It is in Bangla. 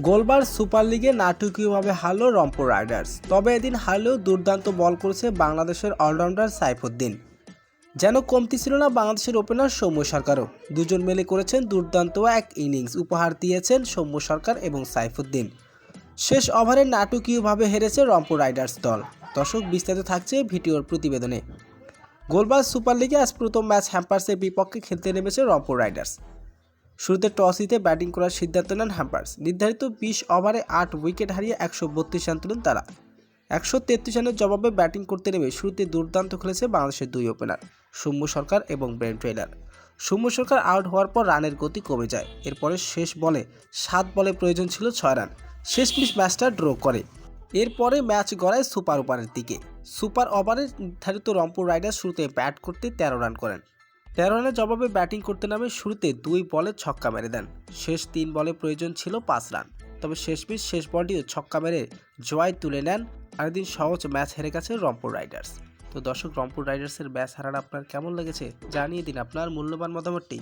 গোলবার সুপার লিগে নাটকীয়ভাবে হারল রংপুর রাইডার্স। তবে এদিন হারলেও দুর্দান্ত বল করেছে বাংলাদেশের অলরাউন্ডার সাইফুদ্দিন। যেন কমতি ছিল না বাংলাদেশের ওপেনার সৌম্য সরকারও। দুজন মিলে করেছেন দুর্দান্ত এক ইনিংস উপহার দিয়েছেন সৌম্য সরকার এবং সাইফুদ্দিন। শেষ ওভারে নাটকীয়ভাবে হেরেছে রংপুর রাইডার্স দল। দর্শক, বিস্তারিত থাকছে ভিডিওর প্রতিবেদনে। গোলবার সুপার লিগে আজ প্রথম ম্যাচ হ্যাম্পার্সের বিপক্ষে খেলতে নেমেছে রংপুর রাইডার্স। শুরুতে টস জিতে ব্যাটিং করার সিদ্ধান্ত নেন হ্যাম্পার্স। নির্ধারিত 20 ওভারে 8 উইকেট হারিয়ে 132 রান তোলেন তারা। 133 রানের জবাবে ব্যাটিং করতে নেমে শুরুতে দুর্দান্ত খেলেছে বাংলাদেশের দুই ওপেনার সৌম্য সরকার এবং ব্রেন ট্রেইলার। সৌম্য সরকার আউট হওয়ার পর রানের গতি কমে যায়। এরপরে শেষ বলে 7 বলে প্রয়োজন ছিল 6 রান। শেষমেশ ম্যাচটা ড্র করে। এরপরে ম্যাচ গড়ায় সুপার ওভারের দিকে। সুপার ওভারে নির্ধারিত রংপুর রাইডার্স শুরুতে ব্যাট করতে 13 রান করেন। 13 রানের জবাবে ব্যাটিং করতে নামে শুরুতে 2 বলে ছক্কা মেরে দেন। শেষ 3 বলে প্রয়োজন ছিল 5 রান। তবে শেষ বলটিও ছক্কা মেরে জয় তুলে নেন। আর দিন সহজ ম্যাচ হেরে গেছে রংপুর রাইডার্স। তো দর্শক, রংপুর রাইডার্সের ম্যাচ হারানো আপনার কেমন লেগেছে জানিয়ে দিন আপনার মূল্যবান মতামতটি।